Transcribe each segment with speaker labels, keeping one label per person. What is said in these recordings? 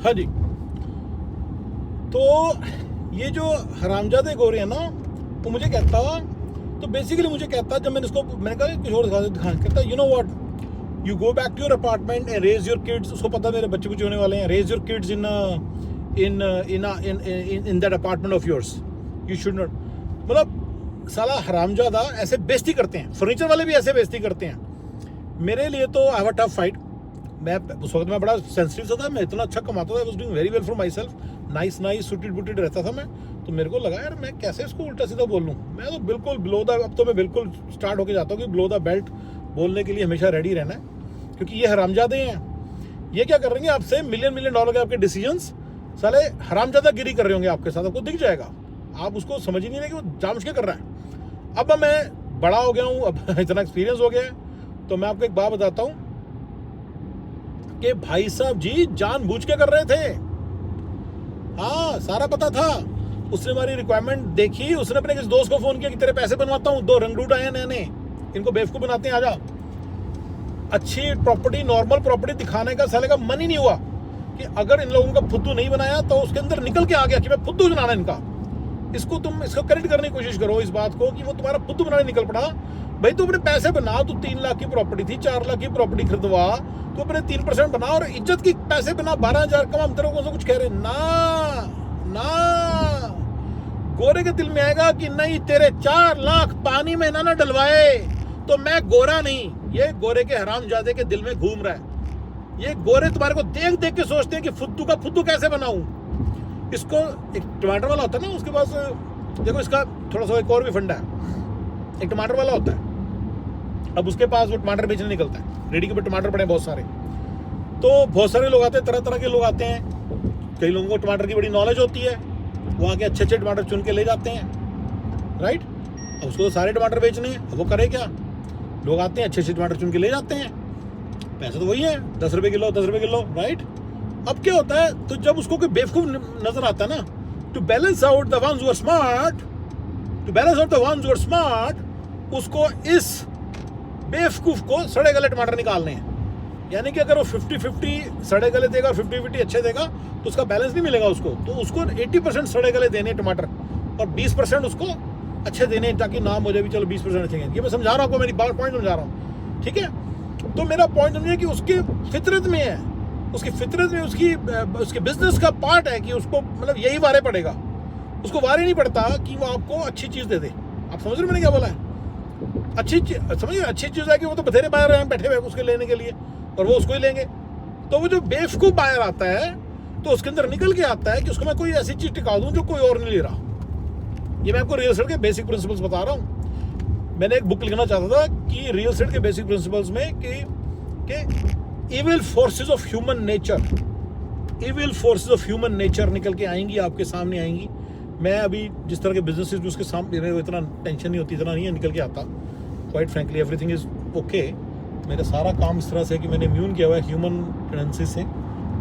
Speaker 1: हाँ जी। तो ये जो हरामजादे गोरे हैं ना, वो मुझे कहता, तो बेसिकली मुझे कहता, जब मैंने कहा कुछ और दिखा, कहता you know what, you go back to your apartment and raise your kids. उसको पता मेरे बच्चे होने वाले हैं। Raise your kids in that apartment of yours, you should not. मतलब साला हरामजादा ऐसे बेइज्जती करते हैं, फर्नीचर वाले भी ऐसे बेइज्जती करते हैं। मेरे लिए तो I have a tough fight. मैं उस वक्त मैं बड़ा सेंसिटिव सा था, मैं इतना अच्छा कमाता था, I was doing very well for my self, nice suited booted रहता था मैं। तो मेरे को लगा यार मैं कैसे इसको उल्टा सीधा बोल लूँ। मैं तो बिल्कुल बिलो द, अब तो मैं बिल्कुल स्टार्ट होके जाता हूँ कि बिलो द बेल्ट बोलने के लिए हमेशा रेडी रहना है, क्योंकि ये हरामजादे हैं। ये क्या कर रहे हैं आपसे, मिलियन डॉलर के आपके डिसीजंस, साले हरामजादा गिरी कर रहे होंगे आपके साथ, आपको दिख जाएगा। आप उसको समझ ही नहीं रहे कि वो जानबूझ के कर रहा है। अब मैं बड़ा हो गया हूँ, अब इतना एक्सपीरियंस हो गया है, तो मैं आपको एक बात बताता हूँ कि भाई साहब जी जानबूझ के कर रहे थे। हाँ, सारा पता था। उसने हमारी रिक्वायरमेंट देखी, उसने अपने किसी दोस्त को फोन किया कि तेरे पैसे बनवाता हूँ, 2 रंगरूट आए नए, इनको बेवकूफ बनाते हैं, आजा। अच्छी प्रॉपर्टी, नॉर्मल प्रॉपर्टी दिखाने का साले का मन ही नहीं हुआ कि अगर इन लोगों का फुद्दू नहीं बनाया तो उसके अंदर निकल के आ गया कि मैं फुद्दू बनाना इनका। इसको करेक्ट करने की कोशिश करो, इस बात को कि वो तुम्हारा फुद्दू बनाने निकल पड़ा। भाई तू अपने पैसे बना, तू 3 लाख की प्रॉपर्टी थी, 4 लाख की प्रॉपर्टी खरीदवा, तू अपने 3% बना और इज्जत की पैसे बना, 12,000 कमा। हम तेरे को कुछ कह रहे ना। गोरे के दिल में आएगा कि नहीं, तेरे 4 लाख पानी में ना डलवाए तो मैं गोरा नहीं। ये गोरे के हरामजादे के दिल में घूम रहा है। ये गोरे तुम्हारे को देख देख के सोचते हैं कि फुद्दू का फुद्दू कैसे बनाऊं। इसको एक टमाटर वाला होता है ना, उसके पास देखो, इसका थोड़ा सा एक और भी फंडा है। एक टमाटर वाला होता है, अब उसके पास वो टमाटर बेचने निकलता है, रेडी के ऊपर टमाटर पड़े बहुत सारे। तो बहुत सारे लोग आते हैं, तरह तरह के लोग आते हैं। कई लोगों को टमाटर की बड़ी नॉलेज होती है, वो आके अच्छे अच्छे टमाटर चुन के ले जाते हैं, राइट। अब उसको तो सारे टमाटर बेचने हैं, अब वो करे क्या, लोग आते हैं अच्छे अच्छे टमाटर चुन के ले जाते हैं, पैसे तो वही है, 10 रुपये किलो, 10 रुपये किलो, राइट। अब क्या होता है, तो जब उसको कोई बेवकूफ नजर आता है ना, to balance out the ones who are smart, उसको इस बेवकूफ को सड़े गले टमाटर निकालने हैं। यानी कि अगर वो 50-50 सड़े गले देगा और 50-50 अच्छे देगा तो उसका बैलेंस नहीं मिलेगा उसको। तो उसको 80% सड़े गले देने टमाटर और 20% उसको अच्छे देने, ताकि नाम हो जाए भी चलो 20% अच्छे। ये मैं समझा रहा हूँ आपको, मेरी पॉइंट समझा रहा हूँ, ठीक है। तो मेरा पॉइंट समझिए कि उसके फितरत में है, उसकी फितरत में उसके बिजनेस का पार्ट है कि उसको मतलब यही वारे पड़ेगा। उसको वारे नहीं पड़ता कि वो आपको अच्छी चीज़ दे दे। आप समझ रहे मैंने क्या बोला है? अच्छी चीज़ है कि वो तो बथेरे बायर हैं बैठे हुए उसके लेने के लिए, और वो उसको ही लेंगे। तो वो जो बेवकूफ़ बायर आता है तो उसके अंदर निकल के आता है कि उसको मैं कोई ऐसी चीज़ टिका दूँ जो कोई और नहीं ले रहा। ये मैं आपको रियल एस्टेट के बेसिक प्रिंसिपल्स बता रहा हूँ। मैंने एक बुक लिखना चाहता था कि रियल एस्टेट के बेसिक प्रिंसिपल्स में कि evil forces of human nature निकल के आएंगी, आपके सामने आएंगी। मैं अभी जिस तरह के बिजनेस में उसके सामने इतना टेंशन नहीं होती, इतना नहीं है निकल के आता। Quite frankly everything is okay. मेरा सारा काम इस तरह से कि मैंने इम्यून किया हुआ है ह्यूमन टेंडेंसी से।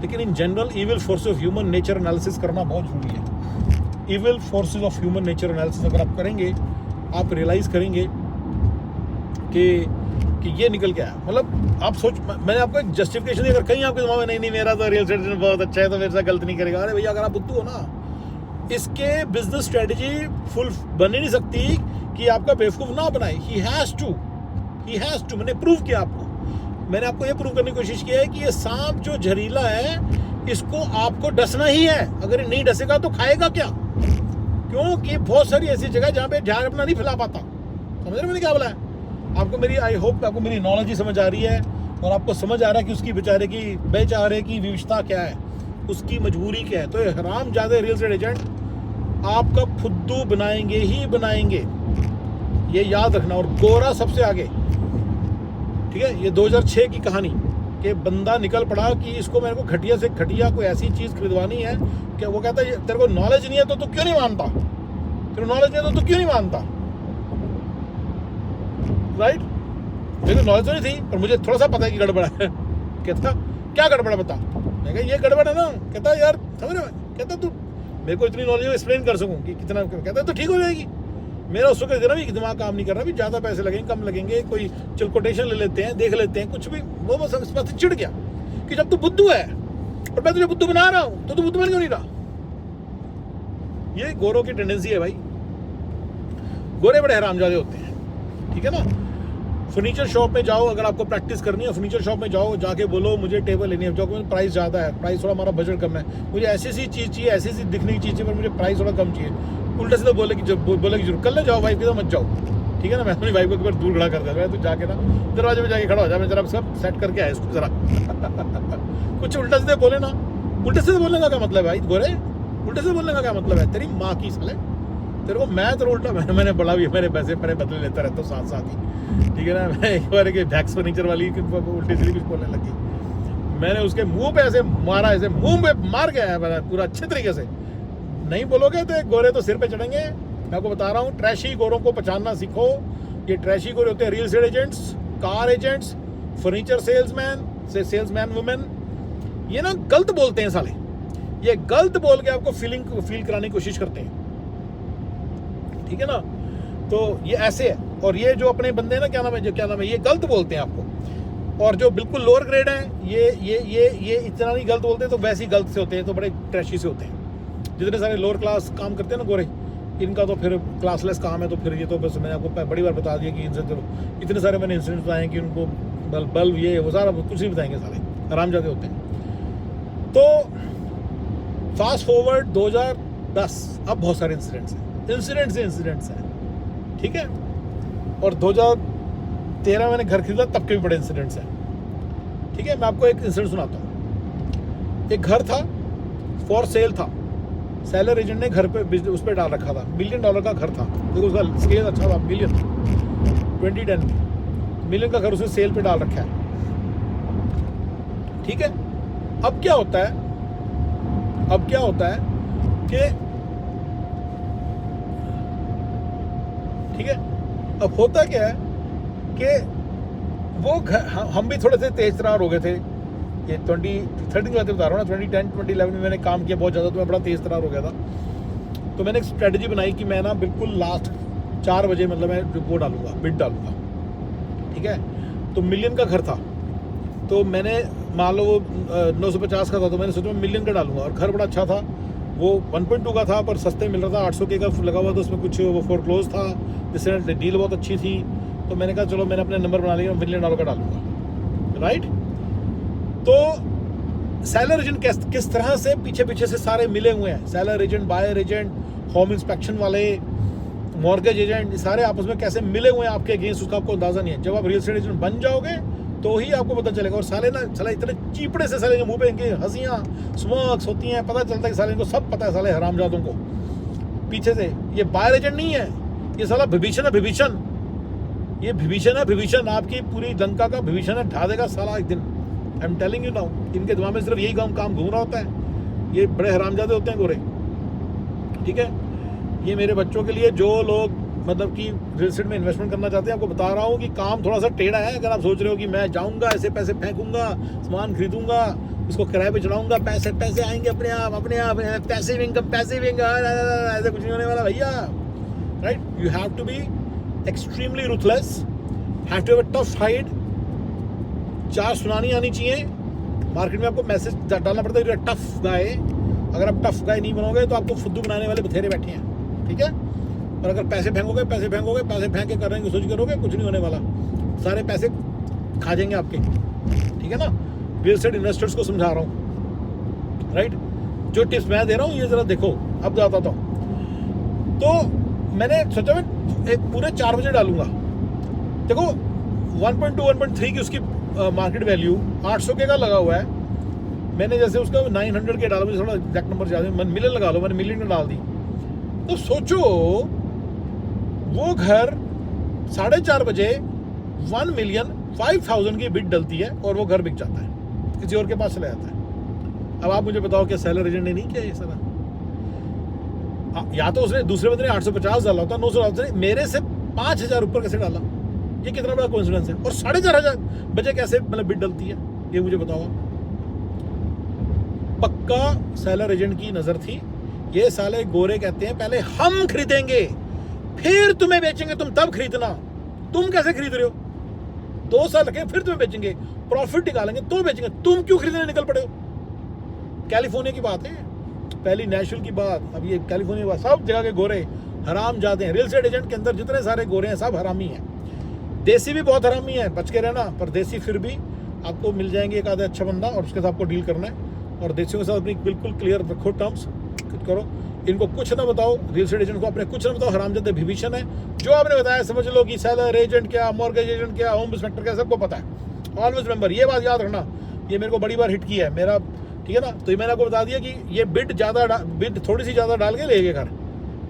Speaker 1: लेकिन in general evil forces of human nature analysis करना बहुत जरूरी है। Evil forces of human nature analysis अगर आप करेंगे, आप रियलाइज करेंगे कि ये निकल के आया। मतलब आप मैंने आपको एक जस्टिफिकेशन दी, अगर कहीं आपके दिमाग में नहीं मेरा तो रियल एस्टेट बहुत अच्छा है तो मेरे साथ गलत नहीं करेगा। अरे भैया, अगर आप बुद्धू हो ना, इसके बिजनेस स्ट्रेटेजी फुल बन ही नहीं सकती कि आपका बेवकूफ़ ना बनाए। He has to. मैंने प्रूव किया आपको, मैंने आपको ये प्रूव करने की कोशिश की है कि ये सांप जो जहरीला है, इसको आपको डसना ही है। अगर ये नहीं डसेगा तो खाएगा क्या? क्योंकि बहुत सारी ऐसी जगह जहाँ पे ध्यान अपना नहीं फैला पाता। समझ रहे मैंने क्या बोला है आपको? आई होप आपको मेरी नॉलेज ही समझ आ रही है और आपको समझ आ रहा है कि उसकी बेचारे की विवशता क्या है, उसकी मजबूरी क्या है। तो ये हरामजादे रियल एस्टेट एजेंट आपका फुद्दू बनाएंगे ही बनाएंगे, ये याद रखना। और गोरा सबसे आगे, ठीक है। ये 2006 की कहानी कि बंदा निकल पड़ा कि इसको मेरे को घटिया से घटिया कोई ऐसी चीज़ खरीदवानी है कि वो कहता है तेरे को नॉलेज नहीं है तो तू क्यों नहीं मानता, तेरे नॉलेज नहीं है तो तू क्यों नहीं मानता, राइट। मेरे को नॉलेज तो नहीं थी पर मुझे थोड़ा सा पता है कि गड़बड़ है। कहता क्या गड़बड़ है बता? मैं कहा ये गड़बड़ है ना। कहता यार समझ रहे, कहता तू मेरे को इतनी नॉलेज एक्सप्लेन कर सकूँ कि कितना। कहता तो ठीक हो जाएगी। मेरा उस वक्त इतना भी दिमाग काम नहीं कर रहा, भी ज़्यादा पैसे लगेंगे कम लगेंगे, कोई चल कोटेशन ले लेते हैं, देख लेते हैं, कुछ भी। वो बस इस बात से चिढ़ गया कि जब तू बुद्धू है और मैं तुझे बुद्धू बना रहा हूं तो तू बुद्धू बन क्यों नहीं रहा? ये गोरों की टेंडेंसी है भाई। गोरे बड़े हरामजादे होते हैं, ठीक है ना। फर्नीचर शॉप में जाओ, अगर आपको प्रैक्टिस करनी है फर्नीचर शॉप में जाओ, जाके बोलो मुझे टेबल लेनी है, जो प्राइस ज़्यादा है, प्राइस थोड़ा हमारा बजट कम है, मुझे ऐसी सी चीज़ चाहिए, ऐसी सी दिखने की चीज़ चाहिए, पर मुझे प्राइस थोड़ा कम चाहिए। उल्टा सीधा बोले कि जरूर कल ले जाओ वाइफ के साथ मत जाओ, ठीक है ना। मैं अपनी वाइफ को एक बार दूर खड़ा कर देता, तू जाके ना दरवाजे में जाके खड़ा हो जा, मैं जरा सब सेट करके आया इसको जरा कुछ उल्टा सीधे बोले ना। उल्टे सीधे बोलने का क्या मतलब है भाई गोरे? उल्टे से बोलने का क्या मतलब है? तेरी माँ की साले, तेरे को मैं तो उल्टा मैंने बड़ा भी मेरे पैसे मेरे बदले लेता रहता हूँ साथ साथ ही, ठीक है ना। मैं एक बार भैक्स फर्नीचर वाली उल्टी सीधी कुछ बोलने लगी, मैंने उसके मुंह पे ऐसे मारा, ऐसे मुंह पे मार के आया पूरा अच्छे तरीके से। नहीं बोलोगे तो गोरे तो सिर पे चढ़ेंगे। मैं आपको बता रहा हूँ, ट्रैशी गोरों को पहचानना सीखो। ये ट्रैशी गोरे होते हैं real estate agents, car agents, furniture salesman women. ये ना गलत बोलते हैं साले, ये गलत बोल के आपको फील कराने की कोशिश करते हैं, ठीक है ना। तो ये ऐसे है, और ये जो अपने बंदे हैं ना, क्या नाम है, ये गलत बोलते हैं आपको। और जो बिल्कुल लोअर ग्रेड हैं, ये इतना नहीं गलत बोलते, तो वैसे ही गलत से होते हैं, तो बड़े ट्रैशी से होते हैं। जितने सारे लोअर क्लास काम करते हैं ना गोरे, इनका तो फिर क्लासलेस काम है। तो फिर ये तो बस मैंने आपको बड़ी बार बता दिया कि इनसे तो इतने सारे मैंने इंसिडेंट बताए कि उनको बल्ब ये वो सारा कुछ नहीं बताएंगे, सारे हरामजादे होते हैं। तो फास्ट फॉरवर्ड 2010, अब बहुत सारे इंसिडेंट्स हैं, ठीक है। और 2013 मैंने घर खरीदा, तब के भी बड़े इंसिडेंट्स हैं, ठीक है। मैं आपको एक इंसिडेंट सुनाता हूँ। एक घर था, फॉर सेल था, सेलर एजेंट ने घर पे उस पर डाल रखा था, $1 मिलियन का घर था। देखो उसका स्केल अच्छा था, मिलियन 2010 में $1 मिलियन का घर उसने सेल पे डाल रखा है, ठीक है। अब क्या होता है कि ठीक है, अब होता क्या है कि वो घर, हम भी थोड़े से तेज तरार हो गए थे। ये 2013 की बात बता रहा हूँ ना, 2010 2011 में मैंने काम किया बहुत ज़्यादा, तो मैं बड़ा तेज तरार हो गया था। तो मैंने एक स्ट्रेटजी बनाई कि मैं ना बिल्कुल लास्ट 4 बजे मतलब मैं वो डालूंगा, बिड डालूंगा, ठीक है। तो $1 मिलियन का घर था, तो मैंने मान लो वो 950 का था, तो मैंने सोचा $1 मिलियन का डालूंगा। और घर बड़ा अच्छा था, वो 1.2 का था, पर सस्ते मिल रहा था, 800 का लगा हुआ था, उसमें कुछ वो फोरक्लोज था, जिससे डील बहुत अच्छी थी। तो मैंने कहा चलो मैंने अपने नंबर बना लिया, $1 मिलियन का डालूंगा, राइट। तो सेलर एजेंट किस तरह से पीछे से सारे मिले हुए हैं, seller agent, buyer agent, home inspection वाले, मॉर्गेज एजेंट, सारे आपस में कैसे मिले हुए हैं आपके अगेंस्ट, उसका आपको अंदाजा नहीं है। जब आप रियल एस्टेट एजेंट बन जाओगे तो ही आपको पता चलेगा। और साले इतने चीपड़े से साले के मुंह पे इनकी हंसियाँ स्मोक्स होती हैं, पता चलता है कि साले इनको सब पता है, साले हरामजादों को पीछे से। ये बायर एजेंट नहीं है, ये साला विभीषण है, ये विभीषण आपकी पूरी लंका का विभीषण है, ढा देगा साला एक दिन। I am telling you now, इनके दिमाग में सिर्फ यही काम घूम रहा होता है। ये बड़े हरामजादे होते हैं गोरे, ठीक है। ये मेरे बच्चों के लिए, जो लोग मतलब कि रियल एस्टेट में इन्वेस्टमेंट करना चाहते हैं, आपको बता रहा हूँ कि काम थोड़ा सा टेढ़ा है। अगर आप सोच रहे हो कि मैं जाऊँगा ऐसे पैसे फेंकूंगा, सामान खरीदूंगा, इसको किराए पे चढ़ाऊंगा, पैसे आएंगे अपने आप, पैसिव इनकम, ऐसे कुछ नहीं होने वाला भैया, right. You have to be extremely ruthless, have to have a tough fight. 4 सुनानी आनी चाहिए। मार्केट में आपको मैसेज डालना पड़ता है, यू आर टफ गाय। अगर आप टफ गाय नहीं बनोगे तो आपको फुद्दू बनाने वाले बथेरे बैठे हैं, ठीक है। और अगर पैसे फेंकोगे, पैसे फेंक के करने की सोच करोगे, कुछ नहीं होने वाला, सारे पैसे खा जाएंगे आपके, ठीक है ना। रियल एस्टेट इन्वेस्टर्स को समझा रहा हूँ, राइट। जो टिप्स मैं दे रहा हूँ ये जरा देखो। अब बताता हूँ। तो मैंने सोचा मैं एक पूरे 4 बजे डालूंगा। देखो 1.2 1.3 की उसकी मार्केट वैल्यू 800 के का लगा हुआ है। मैंने जैसे उसका 900 के डाला, मुझे थोड़ा एग्जैक्ट नंबर ज़्यादा, मिलियन लगा लो, मैंने मिलियन में डाल दी। तो सोचो वो घर 4:30 बजे 1,05,000 की बिड डलती है और वो घर बिक जाता है, किसी और के पास चला जाता है। अब आप मुझे बताओ क्या सेलर एजेंट ने नहीं किया ये सारा? या तो उसने दूसरे बंदे ने 850 डाला होता, 900 मेरे से 5,000 ऊपर कैसे डाला? ये कितना बड़ा कोइंसिडेंस है। और 4,500 बजे कैसे मतलब बिड डलती है, ये मुझे बताओ। पक्का सेलर एजेंट की नजर थी। ये साले गोरे कहते हैं पहले हम खरीदेंगे फिर तुम्हें बेचेंगे, तुम तब खरीदना। तुम कैसे खरीद रहे हो? 2 साल लगे फिर तुम्हें बेचेंगे, प्रॉफिट निकालेंगे तो बेचेंगे। तुम क्यों खरीदने निकल पड़े हो? कैलिफोर्निया की बात है, पहली नेशनल की बात, अब ये कैलिफोर्निया की बात, सब जगह के गोरे हराम जाते हैं। रियल एस्टेट एजेंट के अंदर जितने सारे गोरे हैं सब हरामी हैं। देसी भी बहुत हरामी है, बच के रहना, पर देसी फिर भी आपको मिल जाएंगे एक आधा अच्छा बंदा, और उसके साथ आपको डील करना है। और देसियों के साथ अपनी बिल्कुल क्लियर रखो टर्म्स, करो, इनको कुछ ना बताओ, रियल एस्टेट एजेंट को अपने कुछ ना बताओ, हरामजादे विभीषण है। जो आपने बताया समझ लो कि सेलर एजेंट क्या, मॉर्गेज एजेंट क्या, होम इंस्पेक्टर क्या, सबको पता है। ऑलवेज रिमेंबर, ये बात याद रखना, ये मेरे को बड़ी बार हिट किया है मेरा, ठीक है ना। तो ये मैंने आपको बता दिया कि ये बिड थोड़ी सी ज़्यादा डाल के लेके घर,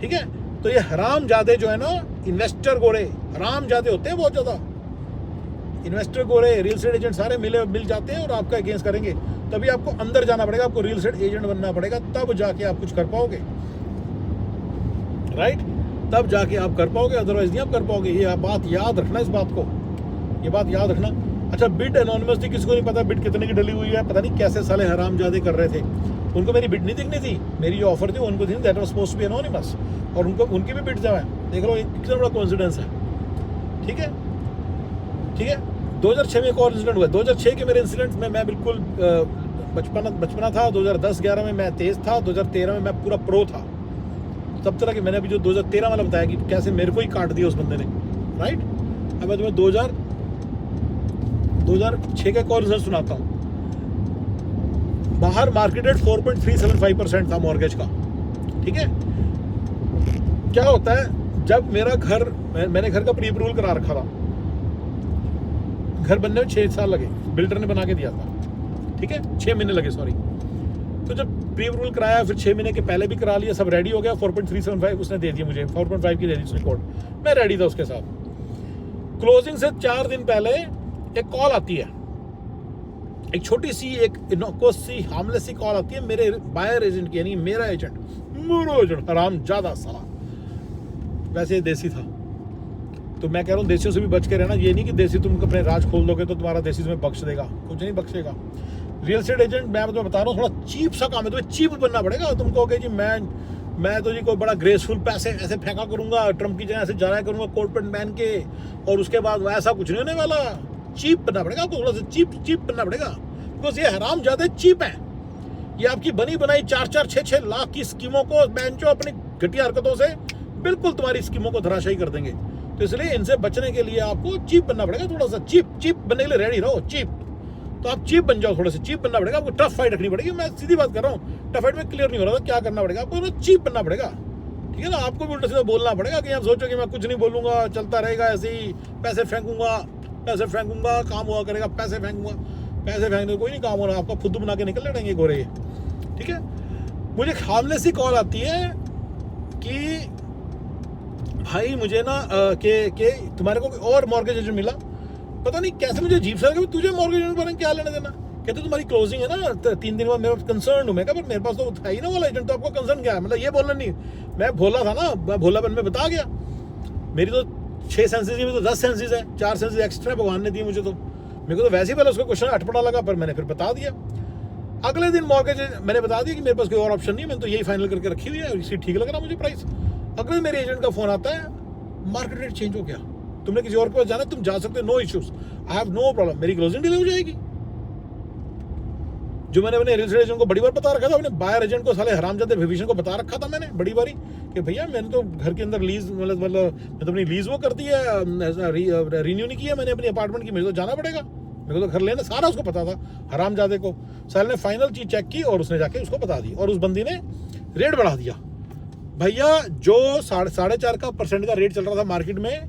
Speaker 1: ठीक है। तो ये हरामजादे जो है ना, इन्वेस्टर गोरे हरामजादे होते हैं बहुत ज़्यादा। इन्वेस्टर गोरे, रियल एस्टेट एजेंट सारे मिल जाते हैं और आपका अगेंस्ट करेंगे। तभी आपको अंदर जाना पड़ेगा, आपको रियल एस्टेट एजेंट बनना पड़ेगा, तब जाके आप कुछ कर पाओगे, राइट, तब जाके आप कर पाओगे, अदरवाइज नहीं आप कर पाओगे। ये बात याद रखना, इस बात को, ये बात याद रखना। अच्छा, बिड एनोनिमस थी, किसको नहीं पता बिड कितने की डली हुई है, पता नहीं कैसे साले हरामजादे कर रहे थे। उनको मेरी बिड नहीं दिखनी थी, मेरी जो ऑफर थी उनको थी, that was supposed to be anonymous, और उनको उनकी भी बिड जमा है। देख लो कितना बड़ा कोइंसिडेंस है, ठीक है, ठीक है। 2006 में एक और इंसिडेंट हुआ। 2006 के मेरे इंसिडेंट में मैं बिल्कुल बचपना था। 2010-11 में मैं तेज़ था, 2013 में मैं पूरा प्रो था। सब तरह के मैंने अभी जो 2013 वाला बताया कि कैसे मेरे को ही काट दिया उस बंदे ने, राइट। अब मैं तुम्हें 2006 का एक और रिजल्ट सुनाता हूँ। बाहर मार्केटेड 4.375% था मॉर्गेज का, ठीक है। क्या होता है, जब मेरा घर, मैंने घर का प्री अप्रूवल करा रखा था, घर बनने में 6 साल लगे, बिल्डर ने बना के दिया था, ठीक है, 6 महीने लगे, सॉरी। तो जब प्री अप्रूवल कराया, फिर 6 महीने के पहले भी करा लिया, सब रेडी हो गया। 4.375 उसने दे दिया मुझे, 4.5 की दे दी उसने कोड, मैं रेडी था उसके साथ। क्लोजिंग से 4 दिन पहले एक कॉल आती है, एक छोटी सी, एक इनोकुअस सी, हार्मलेस सी कॉल आती है मेरे बायर एजेंट की, यानी मेरा एजेंट हराम ज्यादा साला, वैसे देसी था। तो मैं कह रहा हूँ देसियों से भी बच के रहना। ये नहीं कि देसी तुम अपने राज खोल दोगे तो तुम्हारा देसी तुम्हें बख्श देगा, कुछ नहीं बख्शेगा। रियल एस्टेट एजेंट, मैं तुम्हें बता रहा हूँ, थोड़ा चीप सा काम है, तुम्हें चीप बनना पड़ेगा। तुम कहोगे जी मैं तो जी कोई बड़ा ग्रेसफुल पैसे ऐसे फेंका करूंगा, ट्रम्प की जगह ऐसे जाया करूंगा कोट पैंट पहन के, और उसके बाद ऐसा कुछ नहीं होने वाला। चीप बनना पड़ेगा आपको, थोड़ा सा चीप बनना पड़ेगा, बिकॉज ये हराम ज्यादा चीप है। ये आपकी बनी बनाई 4-4, 6-6 लाख की स्कीमों को बेंचो अपनी घटिया हरकतों से बिल्कुल तुम्हारी स्कीमों को धराशायी कर देंगे। तो इसलिए इनसे बचने के लिए आपको चीप बनना पड़ेगा, थोड़ा सा चीप बनने के लिए रेडी रहो, चीप। तो आप चीप बन जाओ, थोड़ा सा चीप बनना पड़ेगा आपको, टफ फाइट रखनी पड़ेगी। मैं सीधी बात कर रहा हूँ, टफ फाइट में क्लियर नहीं हो रहा था, क्या करना पड़ेगा आपको, चीप बनना पड़ेगा, ठीक है ना। आपको भी उल्टा सीधा बोलना पड़ेगा कि आप सोचो कि मैं कुछ नहीं बोलूंगा, चलता रहेगा ऐसे ही, पैसे फेंकूंगा, काम हुआ करेगा, पैसे फेंकने कोई नहीं काम हो रहा, आपका फुद्दू बना के निकल रहेंगे गोरे, ठीक है। मुझे हार्मलेस सी कॉल आती है कि भाई मुझे ना के तुम्हारे को और मॉर्गेज एजेंट मिला, पता नहीं कैसे मुझे अजीब सा लगा, तुझे मॉर्गेज एजेंट पर क्या लेना देना। कहते तुम्हारी क्लोजिंग है ना 3 दिन बाद, मेरा कंसर्न हूँ। मैं कहा पर मेरे पास तो था ही ना वाला एजेंट, तो आपको कंसर्न क्या है, मतलब ये बोलना नहीं, मैं भोला था ना, मैं भोलापन में बता गया। मेरी तो 6 सेंसेस में तो 10 सेंसेस है, 4 सेंसेस एक्स्ट्रा भगवान ने दिए मुझे, तो मेरे को तो वैसे ही पहले उसका क्वेश्चन अटपटा लगा, पर मैंने फिर बता दिया। अगले दिन मॉर्गेज मैंने बता दिया कि मेरे पास कोई और ऑप्शन नहीं है, मैंने तो यही फाइनल करके रखी हुई है, इसी ठीक लग रहा मुझे प्राइस। अगले दिन मेरे एजेंट का फोन आता है, मार्केट रेट चेंज हो गया, तुमने किसी और के पास जाना, तुम जा सकते हो, no issues, I have no problem, मेरी क्लोजिंग डिले हो जाएगी। जो मैंने अपने रियल एस्टेट एजेंट को बड़ी बार बता रखा था, अपने बायर एजेंट को, साले हरामजादे विभीषण को बता रखा था मैंने बड़ी बारी कि भैया मैंने तो घर के अंदर लीज मतलब मैं तो अपनी लीज वो कर दी है, रिन्यू नहीं किया मैंने अपनी अपार्टमेंट की, मुझे तो जाना पड़ेगा, मेरे को तो घर लेना, सारा उसको पता था हरामजादे को। साले ने फाइनल चीज चेक की और उसने जाके उसको बता दी, और उस बंदी ने रेट बढ़ा दिया। भैया जो 4.5% का रेट चल रहा था मार्केट में,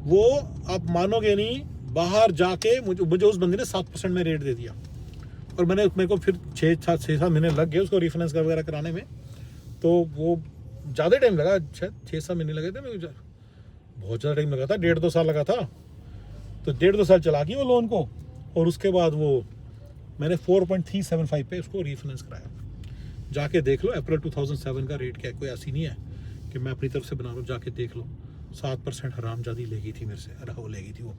Speaker 1: वो आप मानोगे नहीं, बाहर जाके मुझे उस बंदी ने 7% में रेट दे दिया। और मेरे को फिर 6-7 महीने लग गए उसको रिफाइनेंस वगैरह कराने में, तो वो ज़्यादा टाइम लगा, शायद 6-7 महीने लगे थे, मेरे बहुत ज़्यादा टाइम लगा था, 1.5-2 साल लगा था। तो 1.5-2 साल चला गई वो लोन को, और उसके बाद वो मैंने 4.375 पे उसको रिफाइनेंस कराया। जाके देख लो, अप्रैल 2007 का रेट क्या है, कोई ऐसी नहीं है कि मैं अपनी तरफ से बना रहा हूँ, जाके देख लो। 7% हरामजादी लेगी थी मेरे से, अरे वो लेगी थी, वो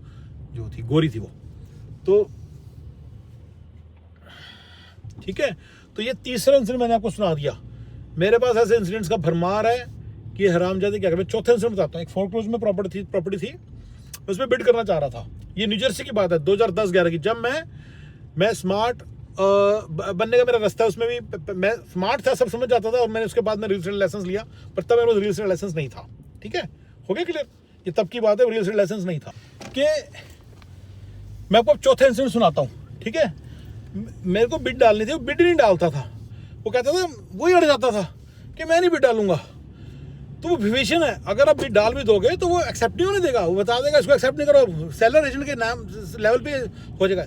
Speaker 1: जो थी गोरी थी वो। तो ठीक है, तो ये तीसरा इंसिडेंट मैंने आपको सुना दिया। मेरे पास ऐसे इंसिडेंट्स का भरमार है कि हरामजादी क्या कर। मैं चौथे इंसिडेंट बताता हूँ। एक फोरक्लोज में प्रॉपर्टी थी, उसमें बिड करना चाह रहा था। ये न्यू जर्सी की बात है, 2010-11 की, जब मैं स्मार्ट बनने का मेरा रास्ता है, उसमें भी मैं स्मार्ट था, सब समझ जाता था, और मैंने उसके बाद में रियल एस्टेट लाइसेंस लिया, पर तब मेरे पास रियल एस्टेट लाइसेंस नहीं था। ठीक है, हो गया क्लियर? ये तब की बात है, रियल एस्टेट लाइसेंस नहीं था। कि मैं आपको चौथा इंसिडेंट सुनाता हूँ। ठीक है, मेरे को बिड डालनी थी, वो बिड नहीं डालता था, वो कहता था, वही अड़ जाता था कि मैं नहीं बिड डालूंगा। तो वो विभीषण है, अगर आप बिड डाल भी दोगे तो वो एक्सेप्ट नहीं होने देगा, वो बता देगा इसको एक्सेप्ट नहीं करो, सेलर एजेंट के नाम लेवल पे हो जाएगा।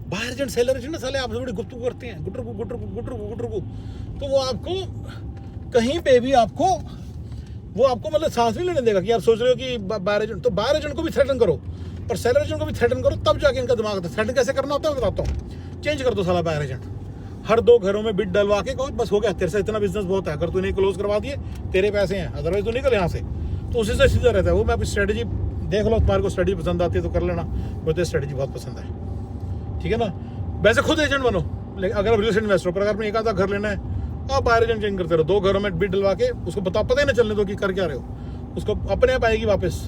Speaker 1: बाहर एजेंट सेलर एजेंट ना साले आपसे बड़ी गुफ्तगू करते हैं, गुटर को, तो वो आपको कहीं पे भी आपको वो आपको मतलब सांस नहीं लेने देगा कि आप सोच रहे हो कि बाहर एजेंट, तो बाहर एजेंट को भी थ्रेटन करो और सेलर एजेंट को भी थ्रेटन करो, तब जाके इनका दिमाग आता है। थ्रेटन कैसे करना होता है बताता हूँ, चेंज कर दो साला बाहर एजेंट, हर 2 घरों में बिड डलवा के कहो बस हो गया, तेरे से इतना बिजनेस बहुत है, अगर तूने नहीं क्लोज करवा दिए तेरे पैसे हैं, अदरवाइज तू निकल यहाँ से। तो उसी से सीधा रहता है वो। मैं अपनी स्ट्रेटजी देख लो, तुम्हारे को स्ट्रेटजी पसंद आती है तो कर लेना, मुझे स्ट्रेटजी बहुत पसंद है। ठीक है ना, वैसे खुद एजेंट बनो, लेकिन अगर रियल एस्टेट इन्वेस्टर, पर अगर आपने एक आधा घर लेना है आप बाहर एजेंट चेंज करते रहो, 2 घरों में बिड डलवा के उसको बताओ, पता ही ना चलने दो कि कर क्या रहे हो, उसको अपने आप आएगी वापस।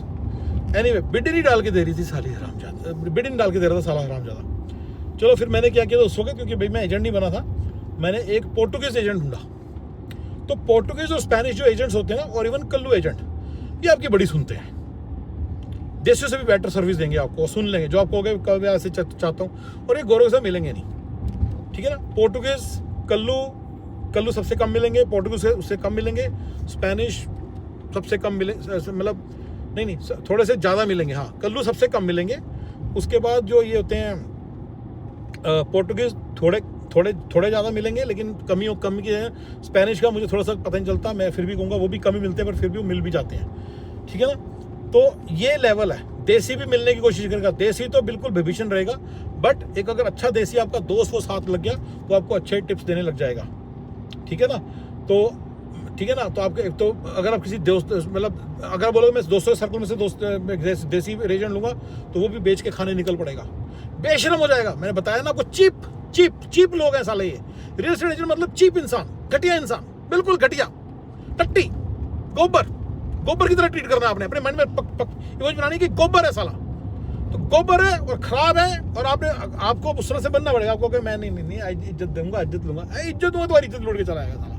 Speaker 1: एनीवे, बिड नहीं डाल के दे रही थी साली हरामजादा, बिड नहीं डाल के दे रहा था साला हरामजादा। चलो फिर मैंने क्या किया उस वक्त, क्योंकि भाई मैं एजेंट नहीं बना था, मैंने एक पोर्टुगीज एजेंट ढूंढा। तो पोर्टुगीज और स्पेनिश जो एजेंट्स होते हैं ना, और इवन कल्लू एजेंट, ये आपकी बड़ी सुनते हैं, देशों से भी बेटर सर्विस देंगे आपको, सुन लेंगे जो आपको होगा कभी ऐसे चाहता हूँ, और ये गौरव से मिलेंगे नहीं। ठीक है ना, पोर्टुगीज कल्लू सबसे कम मिलेंगे, पोर्टुगीज उससे कम मिलेंगे, स्पेनिश सबसे कम मिले, मतलब नहीं थोड़े से ज़्यादा मिलेंगे, हाँ कल्लू सबसे कम मिलेंगे। उसके बाद जो ये होते हैं पोर्टुगीज थोड़े ज़्यादा मिलेंगे, लेकिन कमी की है। स्पेनिश का मुझे थोड़ा सा पता नहीं चलता, मैं फिर भी कहूँगा वो भी कमी मिलते हैं, पर फिर भी वो मिल भी जाते हैं। ठीक है ना, तो ये लेवल है। देसी भी मिलने की कोशिश करेगा, देसी तो बिल्कुल विभीषण रहेगा, बट एक अगर अच्छा देसी आपका दोस्त वो साथ लग गया तो आपको अच्छे टिप्स देने लग जाएगा। ठीक है ना, तो ठीक है ना, तो आपके तो अगर आप किसी दोस्त मतलब अगर बोलोगे मैं दोस्तों के सर्कल में से देसी एजेंट लूंगा, तो वो भी बेच के खाने निकल पड़ेगा, बेशरम हो जाएगा। मैंने बताया ना आपको, चीप लोग हैं साले ये। रियल एस्टेट एजेंट मतलब चीप इंसान, घटिया इंसान, बिल्कुल घटिया, टट्टी, गोबर की तरह ट्रीट करना आपने अपने मन में इमेज बनानी कि गोबर है साला, तो गोबर है और खराब है, और आपको उस तरह से बनना पड़ेगा आपको कि मैं नहीं इज्जत दूंगा, इज्जत लूंगा, तुम्हारी इज्जत लुट के चला जाएगा साला,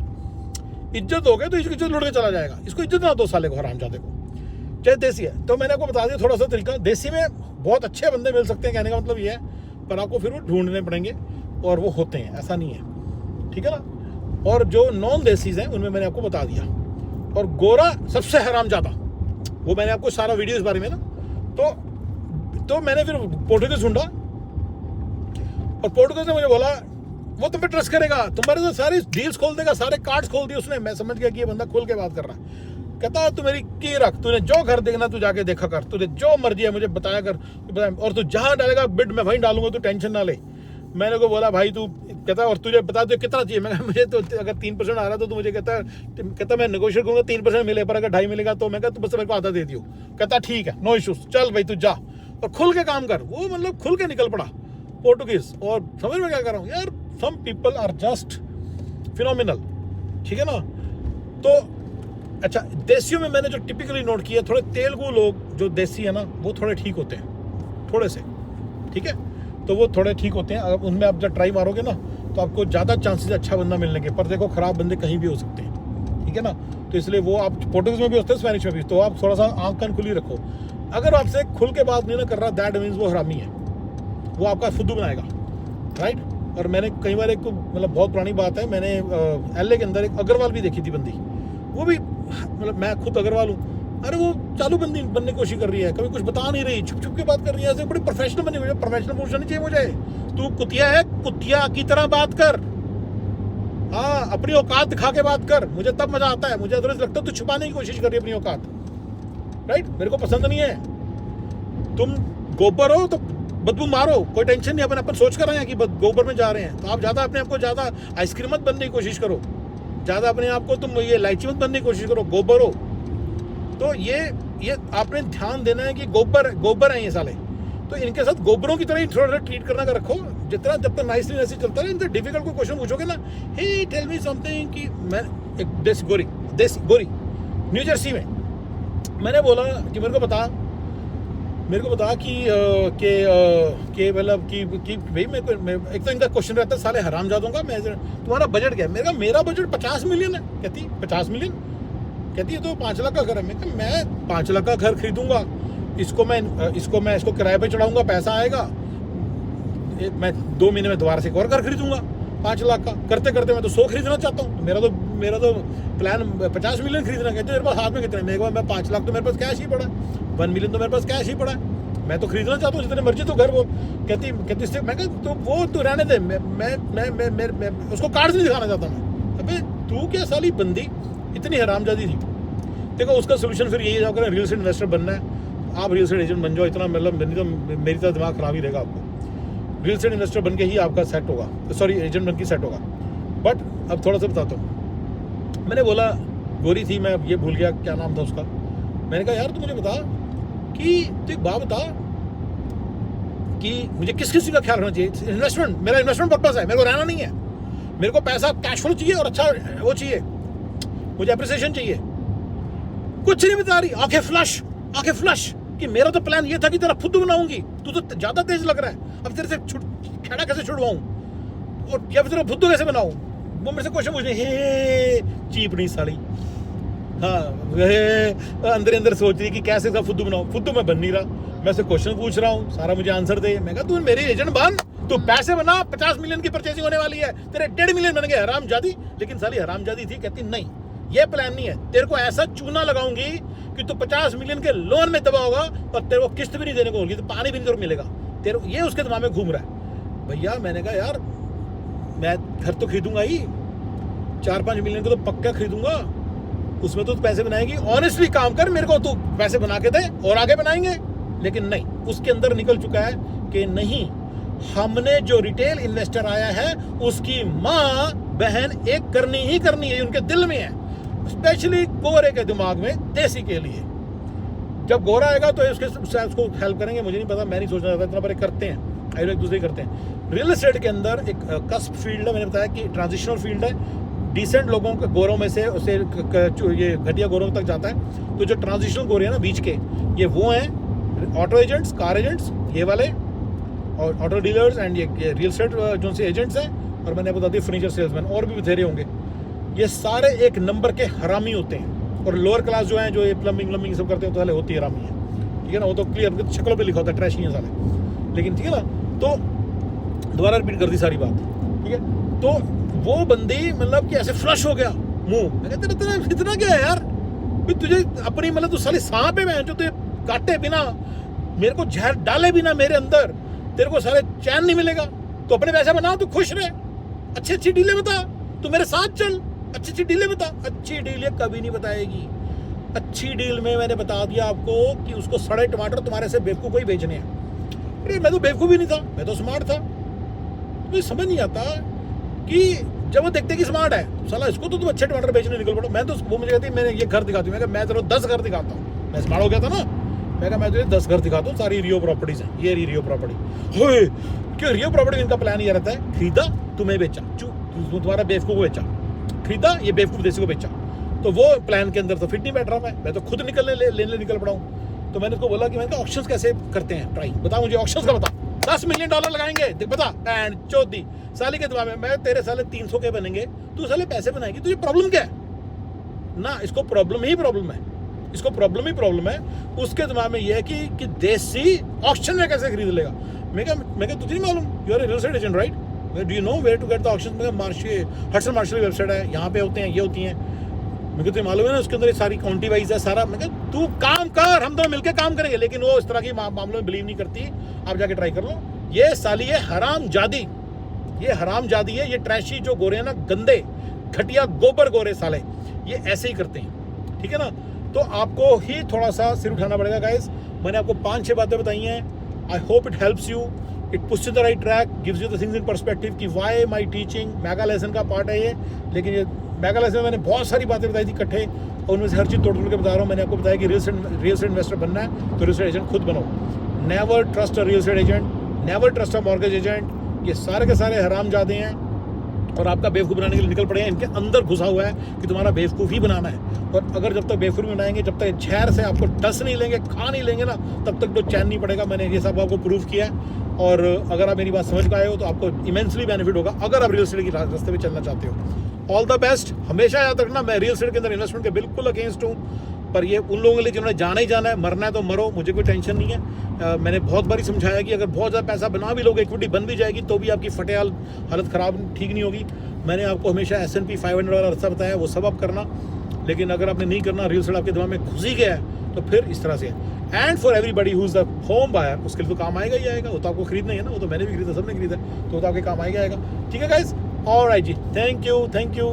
Speaker 1: इज्जत हो गई तो इसकी इज्जत लुट के चला जाएगा, इसको इज्जत ना दो साले को, हरामजादे को। चाहे देसी है, तो मैंने आपको बता दिया थोड़ा सा तरीका। देसी में बहुत अच्छे बंदे मिल सकते हैं, कहने का मतलब ये है, पर आपको फिर वो ढूंढने पड़ेंगे, और वो होते हैं, ऐसा नहीं है। ठीक है ना, और जो नॉन देसीज हैं उनमें मैंने आपको बता दिया, और गोरा सबसे हरामजादा, वो मैंने आपको सारा वीडियो इस बारे में ना, तो मैंने फिर पोर्टुगीज ढूंढा, और पोर्टुगीज ने मुझे बोला वो तुम पे ट्रस्ट करेगा, तुम्हारे तो सारी डील्स खोल देगा, सारे कार्ड्स खोल दिए उसने। मैं समझ गया कि ये बंदा खोल के बात कर रहा है। कहता तू मेरी की रख, तूने जो घर देखना तू जाके देखा कर, तुझे जो मर्जी है मुझे बताया कर, और तू जहां डालेगा बिड मैं वहीं डालूंगा, तू टेंशन ना ले। मैंने को बोला भाई तू, कहता और तुझे बता दो कितना चाहिए। मैं मुझे तो अगर 3% आ रहा था तो मुझे कहता मैं नेगोशिएट करूंगा 3% मिले, पर अगर 2.5 मिलेगा तो मैं कहता तू बस मेरे को आधा दे दियो। कहता ठीक है, नो इशूज, चल भाई तू जा और खुल के काम कर। वो मतलब खुल के निकल पड़ा पोर्टुगीज। और समझ में क्या कर रहा हूँ यार, some people are just phenomenal. ठीक है ना, तो अच्छा देसियों में मैंने जो टिपिकली नोट किया, थोड़े तेलुगु लोग जो देसी है ना वो थोड़े ठीक होते हैं, थोड़े से, ठीक है, तो वो थोड़े ठीक होते हैं। अगर उनमें आप जब ट्राई मारोगे ना तो आपको ज़्यादा चांसेस अच्छा बंदा मिलने के, पर देखो खराब बंदे कहीं भी हो सकते हैं। ठीक है ना, तो इसलिए वो आप पोर्टुगीज में भी होते हैं, स्पेनिश में भी, तो आप थोड़ा सा आंख कान खुली रखो। अगर आपसे खुल के बात नहीं ना कर रहा, दैट मीन्स वो हरामी है, वो आपका फुद्दू बनाएगा, राइट। और मैंने कई बार एक मतलब बहुत पुरानी बात है, मैंने LA के अंदर एक अग्रवाल भी देखी थी बंदी, वो भी मतलब मैं खुद अग्रवाल हूँ, अरे वो चालू बंदी बनने की कोशिश कर रही है, कभी कुछ बता नहीं रही, छुप छुप के बात कर रही है, ऐसे बड़ी प्रोफेशनल बनी हुई है। प्रोफेशनल पोजीशन नहीं चाहिए मुझे, तू कुतिया है, कुतिया की तरह बात कर, हाँ अपनी औकात दिखा के बात कर, मुझे तब मजा आता है। मुझे अदरवाइज लगता है तू छुपाने की कोशिश कर रही है अपनी औकात, राइट, मेरे को पसंद नहीं है। तुम गोबर हो तो बदबू मारो, कोई टेंशन नहीं, अपन सोच कर रहे हैं कि गोबर में जा रहे हैं, तो आप ज़्यादा अपने आप को ज़्यादा आइसक्रीम मत बनने की कोशिश करो, ज़्यादा अपने आप को तुम ये इलायची मत बनने की कोशिश करो, गोबर हो। तो ये आपने ध्यान देना है कि गोबर है ये साले, तो इनके साथ गोबरों की तरह ही थोड़ा ट्रीट करना का रखो, जितना जब तक नाइसली ऐसे चलता है। इनसे डिफिकल्ट कोई क्वेश्चन पूछोगे ना, हे टेल मी समथिंग, कि मैं एक देसी गोरी न्यू जर्सी में, मैंने बोला कि मेरे को बता मेरे को बता कि मतलब कि भाई मैं एक तो इनका क्वेश्चन रहता है साले हरामजादों का, मैं तुम्हारा बजट क्या है? मेरा बजट 50 मिलियन है। कहती 50 मिलियन? कहती है तो 5 लाख का घर है। मैं 5 लाख का घर खरीदूंगा, इसको किराए पे चढ़ाऊंगा, पैसा आएगा, मैं 2 महीने में दोबारा से एक और घर खरीदूंगा 5 लाख का। करते करते मैं तो 100 खरीदना चाहता हूँ। मेरा तो प्लान 50 मिलियन खरीदना। कहते मेरे पास हाथ में कितने? मेरे पास 5 लाख तो मेरे पास कैश ही पड़ा है, 1 मिलियन तो मेरे पास कैश ही पड़ा है, मैं तो खरीदना चाहता हूँ जितने मर्जी तो घर। वो कहती इससे मैं कहता तो वो तो रहने दे, मैं उसको कार्ड नहीं दिखाना चाहता मैं। अबे तू क्या साली बंदी इतनी हरामजादी थी। देखो उसका सोल्यूशन फिर यही है, अगर रियल एस्टेट इन्वेस्टर बनना है आप रियल एस्टेट एजेंट बन जाओ। इतना मतलब मेरी तो दिमाग खराब ही रहेगा आपको। रियल एस्टेट इन्वेस्टर बन के ही आपका सेट होगा, सॉरी एजेंट बन के सेट होगा। बट अब थोड़ा सा बताता हूँ। मैंने बोला गोरी थी, मैं ये भूल गया क्या नाम था उसका। मैंने कहा यार तू मुझे बता कि तू एक बात बता कि मुझे किस किस चीज़ का ख्याल रखना चाहिए। इन्वेस्टमेंट मेरा इन्वेस्टमेंट पर्पस है, मेरे को रहना नहीं है, मेरे को पैसा कैश फ्लो चाहिए और अच्छा वो चाहिए, मुझे अप्रिसिएशन चाहिए। कुछ नहीं बता रही, आंखें फ्लश कि मेरा तो प्लान ये था कि तेरा फुद्दू बनाऊंगी, तू तो ज्यादा तेज लग रहा है, अब तेरे से खेड़ा कैसे छुड़वाऊं और या फिर तेरा फुद्दू कैसे बनाऊं। वो मेरे से क्वेश्चन पूछने, हे चीप नहीं साली। हाँ अंदर अंदर सोच रही कि कैसे इसका फुद्दू बनाऊं। फुद्दू मैं बन नहीं रहा, मैं से क्वेश्चन पूछ रहा हूँ, सारा मुझे आंसर दे। मैं कहा तू मेरी एजेंट बन, तू पैसे बना, 50 मिलियन की परचेसिंग होने वाली है, तेरे 1.5 मिलियन बन गए, हरामजादी। लेकिन साली हरामजादी थी, कहती नहीं ये प्लान नहीं है, तेरे को ऐसा चूना लगाऊंगी कि तू 50 मिलियन के लोन में दबा होगा और तेरे को किस्त भी नहीं देने को होगी, तो पानी भी नहीं मिलेगा तेरे। ये उसके दिमाग में घूम रहा है। भैया मैंने कहा यार मैं घर तो खरीदूंगा ही, 4-5 मिलियन को तो पक्का खरीदूंगा, उसमें तो पैसे बनाएगी। ऑनेस्टली काम कर, मेरे को तू पैसे बना के दे और आगे बनाएंगे। लेकिन नहीं, उसके अंदर निकल चुका है कि नहीं, हमने जो रिटेल इन्वेस्टर आया है उसकी माँ बहन एक करनी ही करनी है, उनके दिल में है, स्पेशली गोरे के दिमाग में, देसी के लिए। जब गोरा आएगा तो उसको हेल्प करेंगे, मुझे नहीं पता, मैं नहीं सोचना चाहता, इतना पर करते हैं, आई एक दूसरे करते हैं। रियल एस्टेट के अंदर एक कस्प फील्ड है, मैंने बताया कि ट्रांजिशनल फील्ड है, डिसेंट लोगों के गोरों में से उसे ये घटिया गोरों तक जाता है। तो जो ट्रांजिशनल गोरे हैं ना बीच के, ये वो हैं ऑटो एजेंट्स, कार एजेंट्स, ये वाले और ऑटो डीलर्स एंड ये रियल एस्टेट जो से एजेंट्स हैं, और मैंने बता दी फर्नीचर सेल्समैन, और भी बथेरे होंगे। ये सारे एक नंबर के हरामी होते हैं। और लोअर क्लास जो है, जो ये प्लम्बिंग सब करते हैं, तो साले होती हरामी है, ठीक है ना। वो तो क्लियर शक्लों पे लिखा होता है, ट्रैश ही है साले। लेकिन ठीक है ना, तो दोबारा रिपीट कर दी सारी बात, ठीक है। तो वो बंदी मतलब कि ऐसे फ्लश हो गया मुंह। मैं कहते तेरा इतना क्या है यार, तुझे अपनी मतलब तू साली सांप है, मैं जो तुझे काटे बिना, मेरे को जहर डाले बिना मेरे अंदर, तेरे को सारे चैन नहीं मिलेगा। तो अपने पैसे बना, तू खुश रहे, अच्छी डीलें बता, तू मेरे साथ चल, अच्छी डीलें बता। अच्छी डील ये कभी नहीं बताएगी। अच्छी डील में मैंने बता दिया आपको कि उसको सड़े टमाटर तुम्हारे से बेवकूफ को ही बेचने हैं। अरे मैं तो बेवकूफ ही नहीं था, मैं तो स्मार्ट था। मुझे समझ नहीं आता कि जब वो देखते कि स्मार्ट है, साला इसको तो तुम अच्छे टमाटर बेचने निकल पड़ो। मैं तो वो मुझे कहती मैंने ये घर दिखाती हूँ, मैं तेरे 10 घर दिखाता हूँ। मैं स्मार्ट हो गया था ना, मैं कहा मैं तुझे 10 घर दिखाता हूँ, सारी रियो प्रॉपर्टीज हैं, ये रियो प्रॉपर्टी होए। क्यों रियो प्रॉपर्टी इनका प्लान ये रहता है, खरीदा तुम्हें बेचा, तुम्हारा बेवकूफ को बेचा, खरीदा ये बेवकूफ देसी को बेचा। तो वो प्लान के अंदर तो फिट नहीं बैठ रहा मैं तो खुद लेने निकल पड़ा हूँ। तो मैंने उसको बोला कि मैंने ऑप्शंस कैसे करते हैं, ट्राई बता मुझे, ऑप्शंस का बता। $10 मिलियन लगाएंगे, बता एंड चौथी साली के दिमाग में, मैं तेरे साले 300 के बनेंगे, तू साले पैसे बनाएगी, तुझे प्रॉब्लम क्या है ना। इसको प्रॉब्लम ही प्रॉब्लम है, इसको प्रॉब्लम ही प्रॉब्लम है। उसके दिमाग में यह है कि देसी ऑक्शन में कैसे खरीद लेगा। मैं क्या तुझे नहीं मालूम, you are a real estate agent right, do you know where to get the auction. Hudson Marshall की वेबसाइट है, यहाँ पे होते हैं, ये होती हैं। मुझे तुझे मालूम है ना, उसके अंदर सारी काउंटी वाइज है सारा। मैं कहा तू काम कर, हम दोनों मिलकर काम करेंगे। लेकिन वो इस तरह की मामलों में बिलीव नहीं करती। आप जाके ट्राई कर लो। ये साली है हरामजादी, ये हरामजादी है, ये ट्रैशी जो गोरे हैं ना, गंदे घटिया गोबर गोरे साले, ये ऐसे ही करते हैं, ठीक है ना। तो आपको ही थोड़ा सा सिर उठाना पड़ेगा गाइस। मैंने आपको 5-6 बातें बताई हैं, I hope it helps you, it puts in the right track, gives you the things in perspective कि why my teaching mega lesson का पार्ट है ये। लेकिन ये मेगा लेसन में मैंने बहुत सारी बातें बताई थी इकट्ठे, और उनमें से हर चीज़ तोड़ के बता रहा हूँ। मैंने आपको बताया कि रियल एस्टेट इन्वेस्टर बनना है तो रियल एस्टेट एजेंट खुद बनो। Never trust a real estate agent, never trust a mortgage agent, ये सारे के सारे हरामजादे हैं। और आपका बेवकूफ़ बनाने के लिए निकल पड़े हैं। इनके अंदर घुसा हुआ है कि तुम्हारा बेवकूफ़ ही बनाना है। और अगर जब तक बेवकूफ़ बनाएंगे, जब तक जहर से आपको टस नहीं लेंगे, खा नहीं लेंगे ना, तब तक तो चैन नहीं पड़ेगा। मैंने ये सब आपको प्रूव किया है। और अगर आप मेरी बात समझ पाए हो तो आपको इमेंसली बेनिफिट होगा अगर आप रियल एस्टेट की रास्ते में चलना चाहते हो। All the best. हमेशा याद रखना, मैं रियल एस्टेट के अंदर इन्वेस्टमेंट के बिल्कुल अगेंस्ट हूँ, पर ये उन लोगों के लिए जिन्होंने जाना ही जाना है, मरना है तो मरो, मुझे कोई टेंशन नहीं है। मैंने बहुत बारी समझाया कि अगर बहुत ज़्यादा पैसा बना भी लोगे, इक्विटी बन भी जाएगी, तो भी आपकी फटेहाल हालत ख़राब ठीक नहीं होगी। मैंने आपको हमेशा S&P 500 वाला रास्ता बताया, वो सब आप करना। लेकिन अगर आपने नहीं करना, रियल एस्टेट आपके दिमाग में घुस ही गया है, तो फिर इस तरह से है। And for everybody who is the home buyer, उसके लिए तो काम आएगा ही आएगा। वो तो आपको खरीदना ही है ना, वो तो मैंने भी खरीदा, सबने खरीदा, तो आपके काम आएगा। ठीक है guys, alright ji, thank you.